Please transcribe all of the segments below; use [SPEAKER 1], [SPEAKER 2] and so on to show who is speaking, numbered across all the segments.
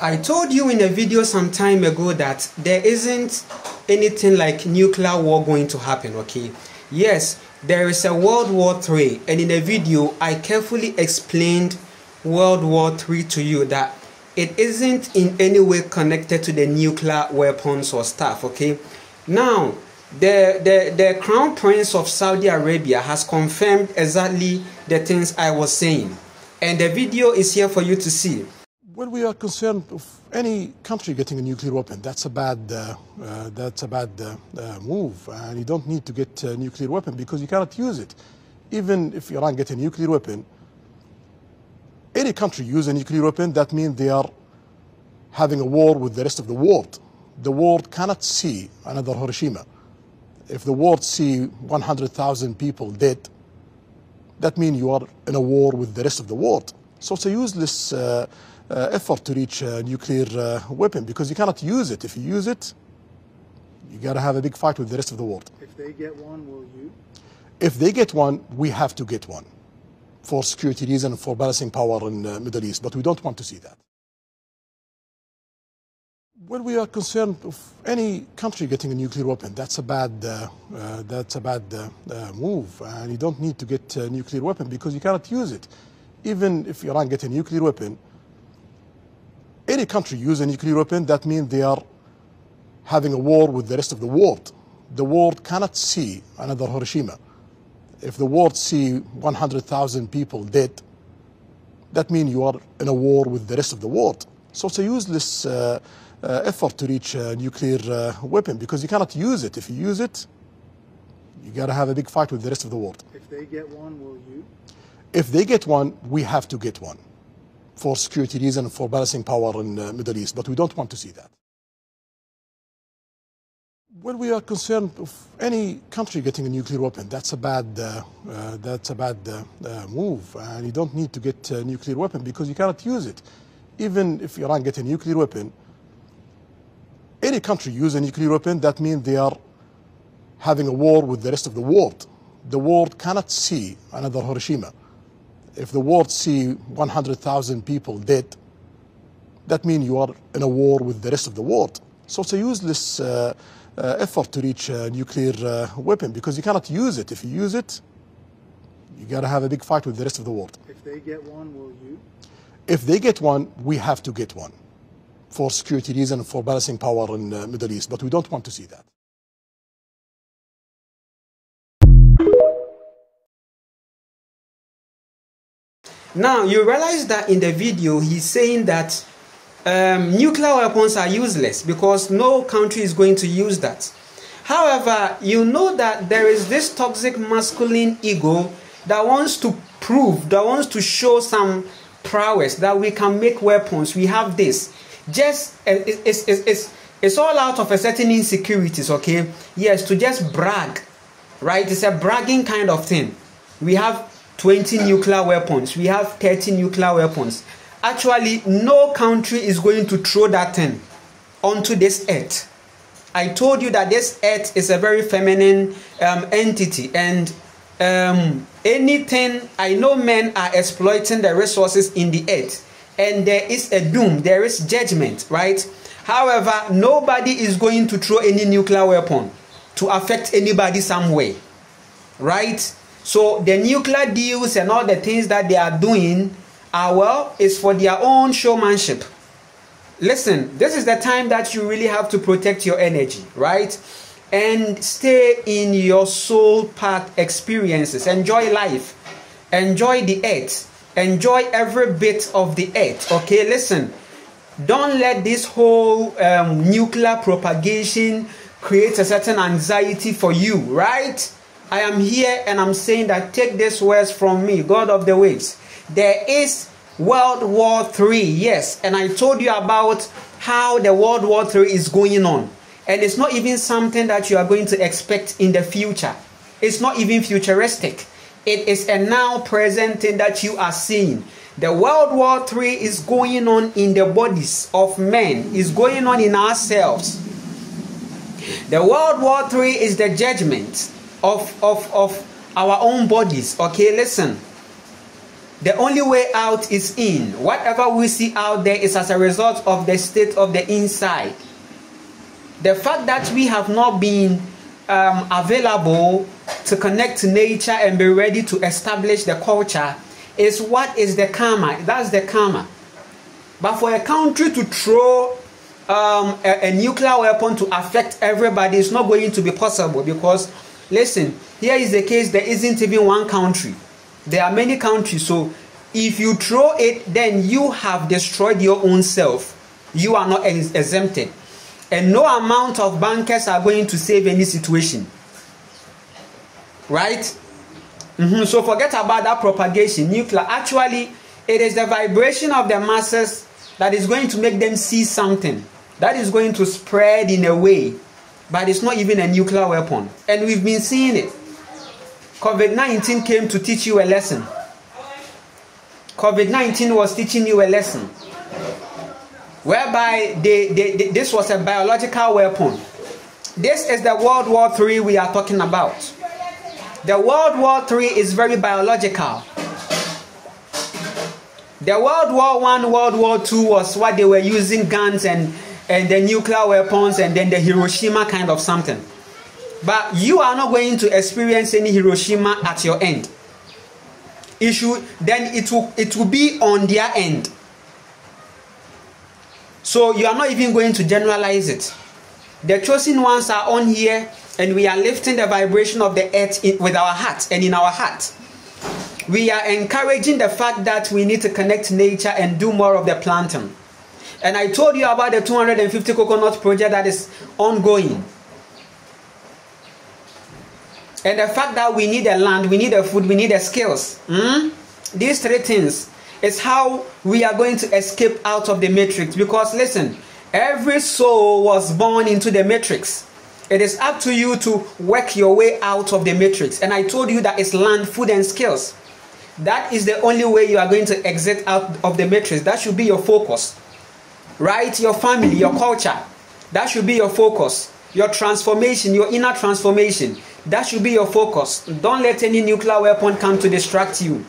[SPEAKER 1] I told you in a video some time ago that there isn't anything like nuclear war going to happen, okay? Yes, there is a World War III, and in a video I carefully explained World War III to you that it isn't in any way connected to the nuclear weapons or stuff, okay? Now, the Crown Prince of Saudi Arabia has confirmed exactly the things I was saying, and the video is here for you to see.
[SPEAKER 2] When we are concerned of any country getting a nuclear weapon, that's a bad move, and you don't need to get a nuclear weapon because you cannot use it. Even if Iran gets a nuclear weapon, any country use a nuclear weapon, that means they are having a war with the rest of the world. The world cannot see another Hiroshima. If the world see 100,000 people dead, that means you are in a war with the rest of the world. So it's a useless effort to reach a nuclear weapon because you cannot use it. If you use it, you got to have a big fight with the rest of the world.
[SPEAKER 3] If they get one, will you?
[SPEAKER 2] If they get one, we have to get one for security reasons, for balancing power in the Middle East, but we don't want to see that. When we are concerned of any country getting a nuclear weapon, that's a bad move, and you don't need to get a nuclear weapon because you cannot use it. Even if Iran gets a nuclear weapon, any country use a nuclear weapon, that means they are having a war with the rest of the world. The world cannot see another Hiroshima. If the world see 100,000 people dead, that means you are in a war with the rest of the world. So it's a useless effort to reach a nuclear weapon because you cannot use it. If you use it, you got to have a big fight with the rest of the world.
[SPEAKER 3] If they get one, will you?
[SPEAKER 2] If they get one, we have to get one for security reasons, for balancing power in the Middle East, but we don't want to see that. When we are concerned of any country getting a nuclear weapon, that's a bad move, and you don't need to get a nuclear weapon because you cannot use it. Even if Iran gets a nuclear weapon, any country use a nuclear weapon, that means they are having a war with the rest of the world. The world cannot see another Hiroshima. If the world see 100,000 people dead, that means you are in a war with the rest of the world. So it's a useless effort to reach a nuclear weapon because you cannot use it. If you use it, you got to have a big fight with the rest of the world.
[SPEAKER 3] If they get one, will you?
[SPEAKER 2] If they get one, we have to get one for security reasons, for balancing power in the Middle East, but we don't want to see that.
[SPEAKER 1] Now, you realize that in the video, he's saying that nuclear weapons are useless because no country is going to use that. However, you know that there is this toxic masculine ego that wants to prove, that wants to show some prowess, that we can make weapons, we have this. Just, it's all out of a certain insecurities, okay? Yes, to just brag, right? It's a bragging kind of thing. We have 20 nuclear weapons, we have 30 nuclear weapons. Actually, no country is going to throw that thing onto this earth. I told you that this earth is a very feminine entity, and anything, I know men are exploiting the resources in the earth, and there is a doom, there is judgment, right? However, nobody is going to throw any nuclear weapon to affect anybody some way, right? So the nuclear deals and all the things that they are doing are, well, is for their own showmanship. Listen, this is the time that you really have to protect your energy, right? And stay in your soul path experiences. Enjoy life. Enjoy the earth. Enjoy every bit of the earth. Okay, listen. Don't let this whole nuclear propagation create a certain anxiety for you, right? I am here and I'm saying that take these words from me, God of the waves. There is World War III, yes, and I told you about how the World War III is going on. And it's not even something that you are going to expect in the future. It's not even futuristic. It is a now present thing that you are seeing. The World War III is going on in the bodies of men. It's going on in ourselves. The World War III is the judgment of our own bodies. Okay, listen. The only way out is in. Whatever we see out there is as a result of the state of the inside. The fact that we have not been available to connect to nature and be ready to establish the culture is what is the karma. That's the karma. But for a country to throw a nuclear weapon to affect everybody is not going to be possible, because listen, here is the case, there isn't even one country. There are many countries. So if you throw it, then you have destroyed your own self. You are not exempted. And no amount of bankers are going to save any situation. Right? So forget about that propagation. Nuclear. Actually, it is the vibration of the masses that is going to make them see something. That is going to spread in a way. But it's not even a nuclear weapon. And we've been seeing it. COVID-19 came to teach you a lesson. COVID-19 was teaching you a lesson. Whereby this was a biological weapon. This is the World War III we are talking about. The World War III is very biological. The World War I, World War II was what they were using, guns and the nuclear weapons, and then the Hiroshima kind of something. But you are not going to experience any Hiroshima at your end. It will be on their end. So you are not even going to generalize it. The chosen ones are on here, and we are lifting the vibration of the earth with our heart and in our heart. We are encouraging the fact that we need to connect to nature and do more of the planting. And I told you about the 250 coconut project that is ongoing. And the fact that we need the land, we need the food, we need the skills. These three things is how we are going to escape out of the matrix. Because listen, every soul was born into the matrix. It is up to you to work your way out of the matrix. And I told you that it's land, food, and skills. That is the only way you are going to exit out of the matrix. That should be your focus. Right? Your family, your culture. That should be your focus. Your transformation, your inner transformation. That should be your focus. Don't let any nuclear weapon come to distract you.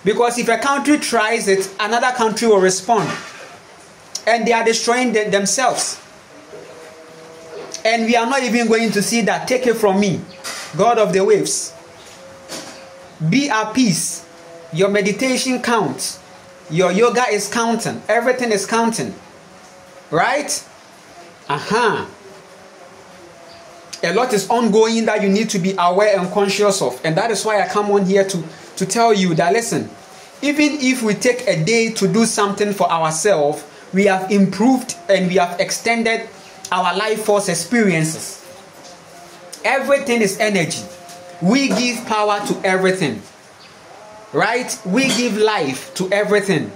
[SPEAKER 1] Because if a country tries it, another country will respond. And they are destroying themselves. And we are not even going to see that. Take it from me, God of the waves. Be at peace. Your meditation counts. Your yoga is counting. Everything is counting. Right? A lot is ongoing that you need to be aware and conscious of. And that is why I come on here to tell you that, listen, even if we take a day to do something for ourselves, we have improved and we have extended our life force experiences. Everything is energy. We give power to everything. Right? We give life to everything.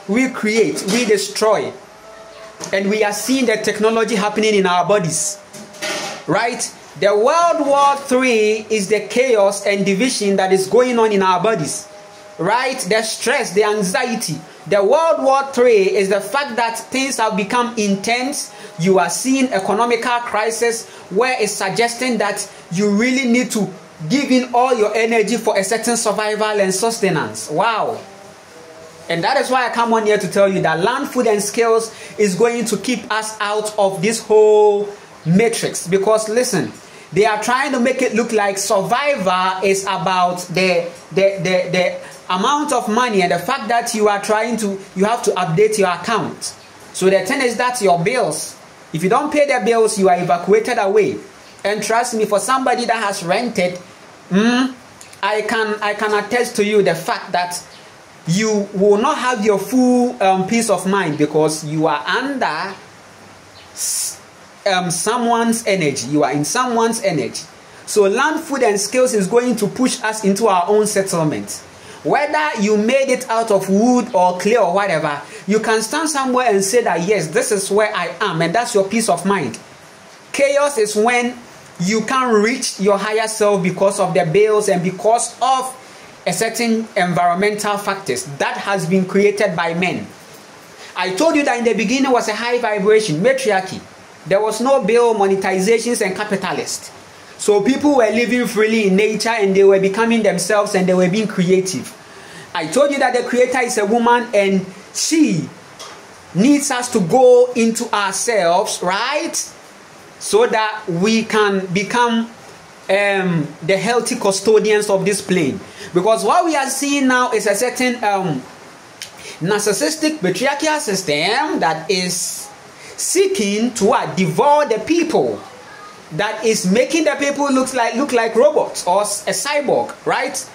[SPEAKER 1] We create, we destroy. And we are seeing the technology happening in our bodies. Right? The World War III is the chaos and division that is going on in our bodies. Right? The stress, the anxiety. The World War III is the fact that things have become intense. You are seeing economical crisis where it's suggesting that you really need to give in all your energy for a certain survival and sustenance. Wow. And that is why I come on here to tell you that land, food, and skills is going to keep us out of this whole matrix. Because listen, they are trying to make it look like survivor is about the amount of money and the fact that you have to update your account. So the thing is that your bills, if you don't pay the bills, you are evacuated away. And trust me, for somebody that has rented, I can attest to you the fact that you will not have your full peace of mind, because you are under someone's energy. You are in someone's energy. So land, food, and skills is going to push us into our own settlement. Whether you made it out of wood or clay or whatever, you can stand somewhere and say that, yes, this is where I am, and that's your peace of mind. Chaos is when you can't reach your higher self because of the bills and because of a certain environmental factors that has been created by men. I told you that in the beginning was a high vibration, matriarchy. There was no bill, monetizations, and capitalists. So people were living freely in nature and they were becoming themselves and they were being creative. I told you that the Creator is a woman and she needs us to go into ourselves, right? So that we can become the healthy custodians of this plane. Because what we are seeing now is a certain narcissistic patriarchal system that is seeking to devour the people, that is making the people look like robots or a cyborg, right?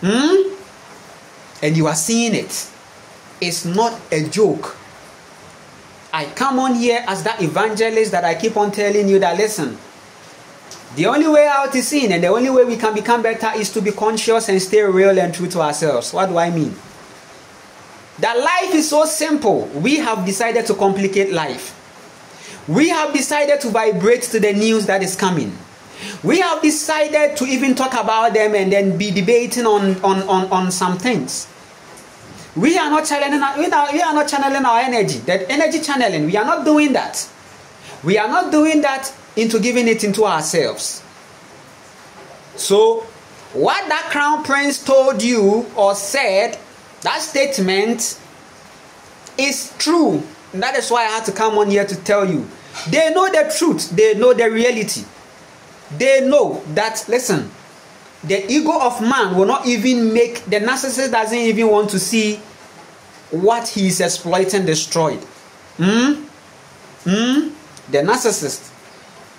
[SPEAKER 1] And you are seeing it. It's not a joke. I come on here as that evangelist that I keep on telling you that, listen, the only way out is in, and the only way we can become better is to be conscious and stay real and true to ourselves. What do I mean? That life is so simple. We have decided to complicate life. We have decided to vibrate to the news that is coming. We have decided to even talk about them and then be debating on some things. We are not channeling our energy. That energy channeling, we are not doing that. We are not doing that into giving it into ourselves. So, what that crown prince told you or said, that statement is true. And that is why I had to come on here to tell you. They know the truth. They know the reality. They know that, listen, the ego of man will not even make, the narcissist doesn't even want to see what he is exploiting destroyed. The narcissist.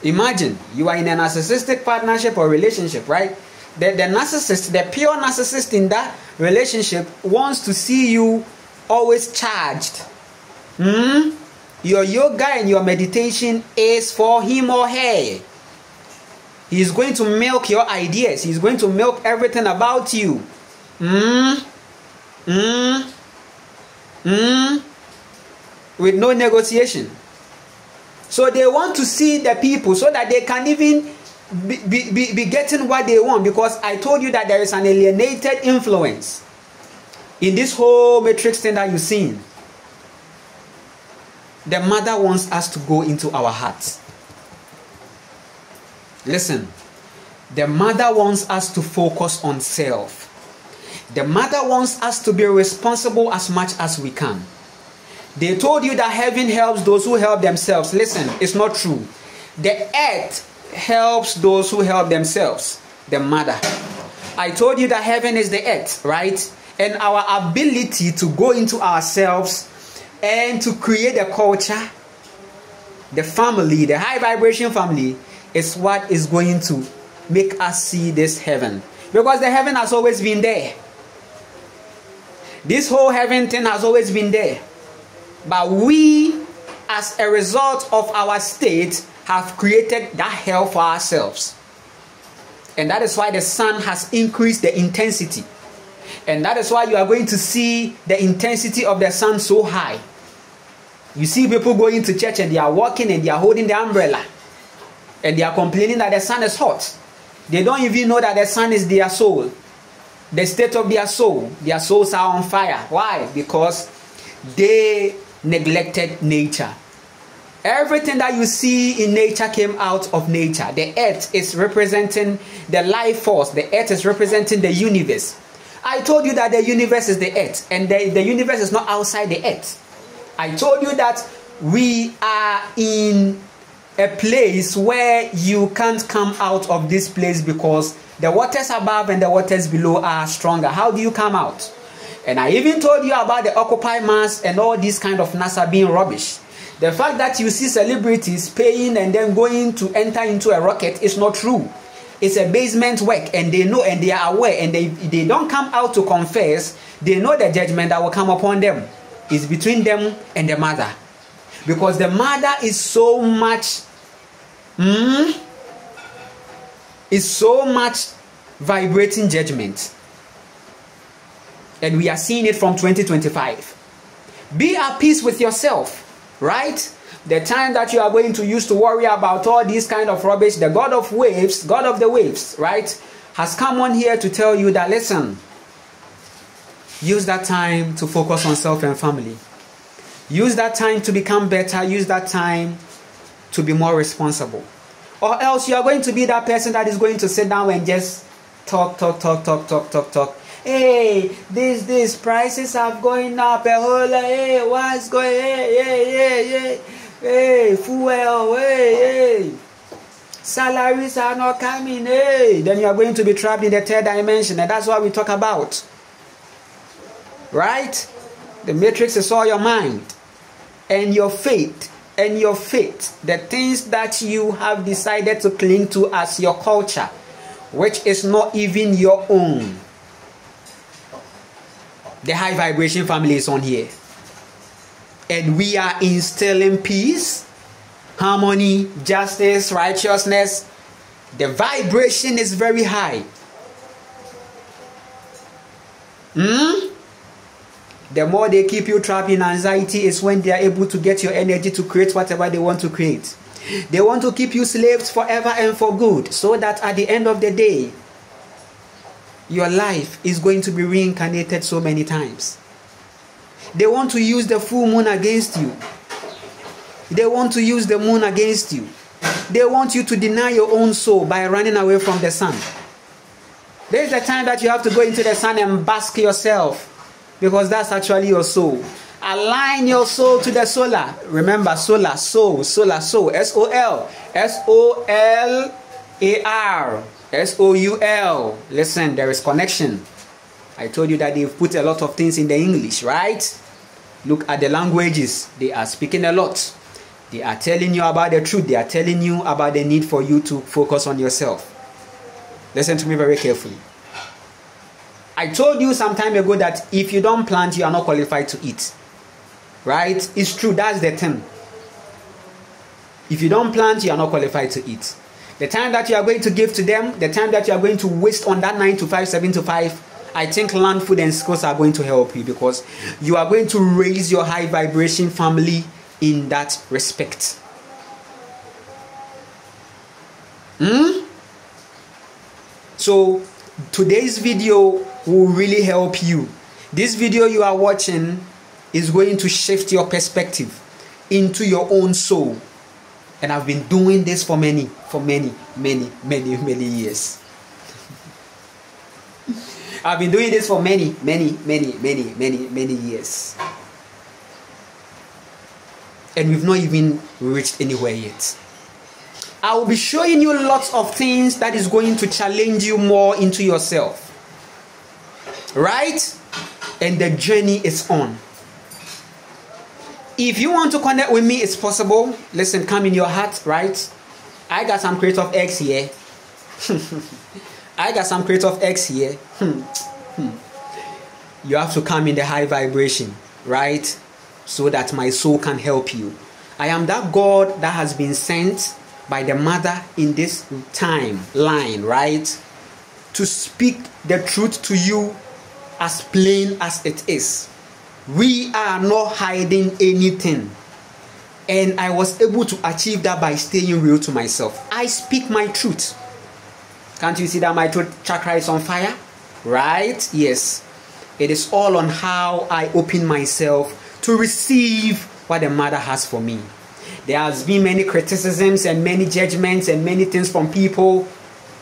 [SPEAKER 1] Imagine you are in a narcissistic partnership or relationship, right? The narcissist, the pure narcissist in that relationship wants to see you always charged. Your yoga and your meditation is for him or her. He's going to milk your ideas. He's going to milk everything about you. With no negotiation. So they want to see the people so that they can even be getting what they want. Because I told you that there is an alienated influence in this whole matrix thing that you're seeing. The mother wants us to go into our hearts. Listen, the mother wants us to focus on self. The mother wants us to be responsible as much as we can. They told you that heaven helps those who help themselves. Listen, it's not true. The earth helps those who help themselves. The mother. I told you that heaven is the earth, right? And our ability to go into ourselves and to create a culture, the family, the high vibration family, is what is going to make us see this heaven. Because the heaven has always been there. This whole heaven thing has always been there. But we, as a result of our state, have created that hell for ourselves. And that is why the sun has increased the intensity. And that is why you are going to see the intensity of the sun so high. You see people going to church and they are walking and they are holding the umbrella. And they are complaining that the sun is hot. They don't even know that the sun is their soul. The state of their soul. Their souls are on fire. Why? Because they neglected nature. Everything that you see in nature came out of nature. The earth is representing the life force. The earth is representing the universe. I told you that the universe is the earth. And the universe is not outside the earth. I told you that we are in a place where you can't come out of this place because the waters above and the waters below are stronger. How do you come out? And I even told you about the Occupy Mars and all this kind of NASA being rubbish. The fact that you see celebrities paying and then going to enter into a rocket is not true. It's a basement work, and they know and they are aware, and they don't come out to confess. They know the judgment that will come upon them. It's between them and the mother. Because the mother is so much vibrating judgment. And we are seeing it from 2025. Be at peace with yourself, right? The time that you are going to use to worry about all these kind of rubbish, the God of waves, God of the waves, right, has come on here to tell you that, listen, use that time to focus on self and family. Use that time to become better. Use that time to be more responsible. Or else you are going to be that person that is going to sit down and just talk. Hey, these prices are going up. Hey, what's going? Hey, fuel. Hey. Salaries are not coming. Hey, then you are going to be trapped in the third dimension, and that's what we talk about. Right? The matrix is all your mind and your faith. And your faith, the things that you have decided to cling to as your culture, which is not even your own. The high vibration family is on here. And we are instilling peace, harmony, justice, righteousness. The vibration is very high. The more they keep you trapped in anxiety is when they are able to get your energy to create whatever they want to create. They want to keep you slaves forever and for good, so that at the end of the day, your life is going to be reincarnated so many times. They want to use the full moon against you. They want to use the moon against you. They want you to deny your own soul by running away from the sun. There is a time that you have to go into the sun and bask yourself. Because that's actually your soul. Align your soul to the solar. Remember, solar, soul, solar, soul. S-O-L. S-O-L-A-R. S-O-U-L. Listen, there is connection. I told you that they've put a lot of things in the English, right? Look at the languages. They are speaking a lot. They are telling you about the truth. They are telling you about the need for you to focus on yourself. Listen to me very carefully. I told you some time ago that if you don't plant, you are not qualified to eat. Right? It's true. That's the thing. If you don't plant, you are not qualified to eat. The time that you are going to give to them, the time that you are going to waste on that 9 to 5, 7 to 5, I think land, food, and skills are going to help you, because you are going to raise your high vibration family in that respect. So today's video will really help you. This video you are watching is going to shift your perspective into your own soul. And I've been doing this for many years. I've been doing this for many years. And we've not even reached anywhere yet. I will be showing you lots of things that is going to challenge you more into yourself. Right? And the journey is on. If you want to connect with me, it's possible. Listen, come in your heart, right? I got some crate of eggs here. I got some crate of eggs here. You have to come in the high vibration, right? So that my soul can help you. I am that God that has been sent by the mother in this timeline, right? To speak the truth to you as plain as it is. We are not hiding anything. And I was able to achieve that by staying real to myself. I speak my truth. Can't you see that my throat chakra is on fire? Right? Yes. It is all on how I open myself to receive what the mother has for me. There has been many criticisms and many judgments and many things from people.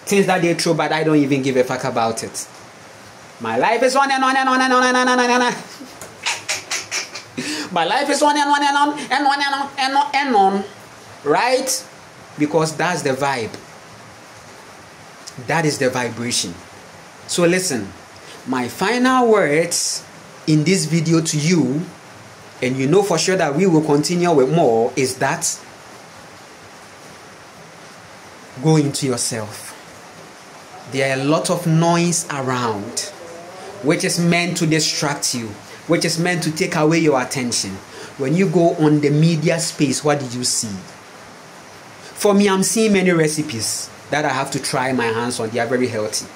[SPEAKER 1] Things that they throw, but I don't even give a fuck about it. My life is on and on and on and on and on and on and on. My life is on and on and on and on and on and on and on. Right? Because that's the vibe. That is the vibration. So listen, my final words in this video to you, and you know for sure that we will continue with more, is that go into yourself. There are a lot of noise around, which is meant to distract you, which is meant to take away your attention. When you go on the media space, what did you see? For me, I'm seeing many recipes that I have to try my hands on. They are very healthy.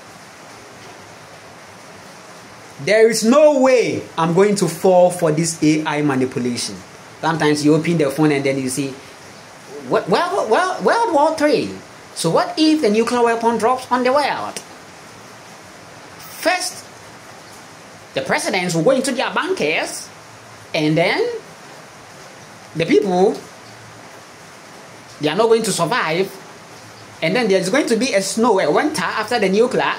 [SPEAKER 1] There is no way I'm going to fall for this AI manipulation. Sometimes you open the phone and then you see, World War III. So what if the nuclear weapon drops on the world? First, the presidents will go into their bunkers, and then the people, they are not going to survive. And then there's going to be a snow, a winter after the nuclear.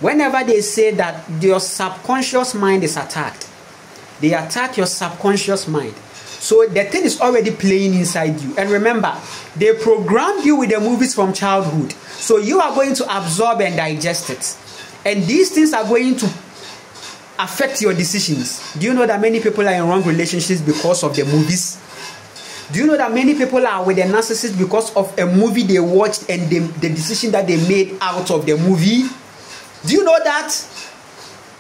[SPEAKER 1] Whenever they say that your subconscious mind is attacked, they attack your subconscious mind. So the thing is already playing inside you. And remember, they programmed you with the movies from childhood. So you are going to absorb and digest it. And these things are going to affect your decisions. Do you know that many people are in wrong relationships because of the movies? Do you know that many people are with a narcissist because of a movie they watched and the decision that they made out of the movie? Do you know that?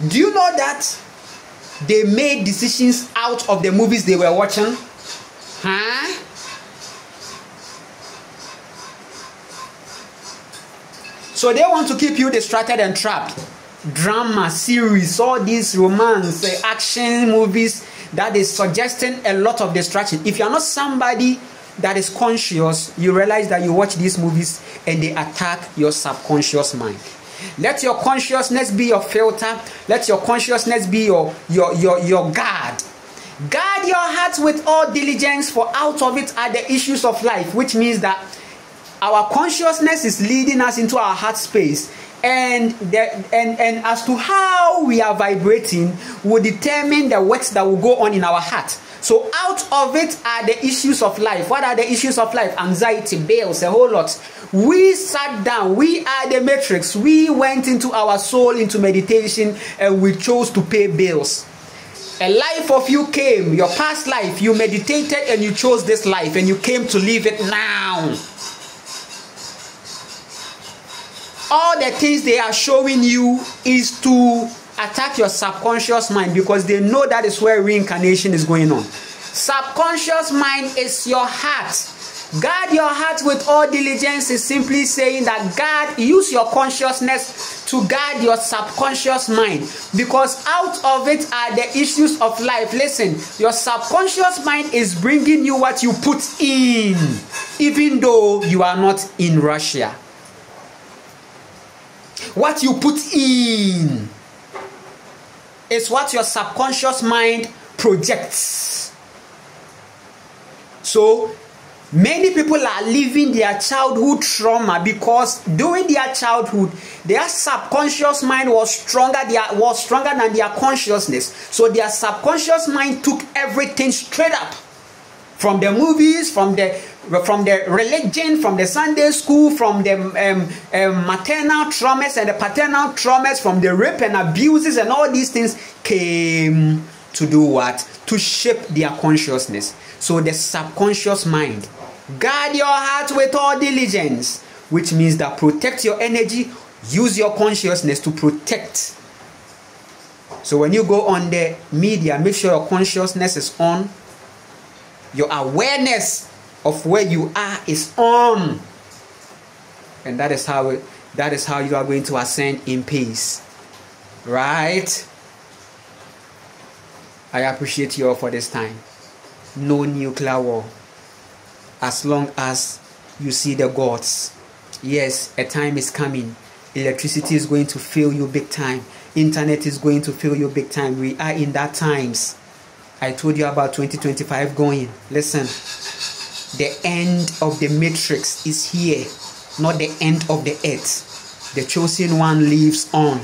[SPEAKER 1] Do you know that they made decisions out of the movies they were watching? Huh? So they want to keep you distracted and trapped. Drama, series, all these romance, action movies that is suggesting a lot of distraction. If you are not somebody that is conscious, you realize that you watch these movies and they attack your subconscious mind. Let your consciousness be your filter. Let your consciousness be your guard. Guard your heart with all diligence, for out of it are the issues of life, which means that our consciousness is leading us into our heart space. And as to how we are vibrating will determine the works that will go on in our heart. So out of it are the issues of life. What are the issues of life? Anxiety, bills, a whole lot. We sat down. We are the matrix. We went into our soul, into meditation, and we chose to pay bills. A life of you came, your past life, you meditated and you chose this life and you came to live it now. All the things they are showing you is to attack your subconscious mind, because they know that is where reincarnation is going on. Subconscious mind is your heart. Guard your heart with all diligence is simply saying that use your consciousness to guard your subconscious mind, because out of it are the issues of life. Listen, your subconscious mind is bringing you what you put in, even though you are not in Russia. What you put in is what your subconscious mind projects. So many people are living their childhood trauma because during their childhood, their subconscious mind was stronger than their consciousness. So their subconscious mind took everything straight up. From the movies, from the religion, from the Sunday school, from the maternal traumas and the paternal traumas, from the rape and abuses, and all these things came to do what? To shape their consciousness. So the subconscious mind. Guard your heart with all diligence, which means that protect your energy, use your consciousness to protect. So when you go on the media, make sure your consciousness is on. Your awareness of where you are is on, and that is how you are going to ascend in peace, right? I appreciate you all for this time. No nuclear war, as long as you see the gods. Yes, a time is coming. Electricity is going to fail you big time. Internet is going to fail you big time. We are in that times. I told you about 2025 going. Listen, the end of the matrix is here, not the end of the earth. The chosen one lives on.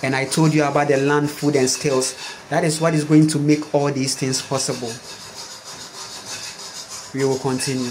[SPEAKER 1] And I told you about the land, food, and skills. That is what is going to make all these things possible. We will continue.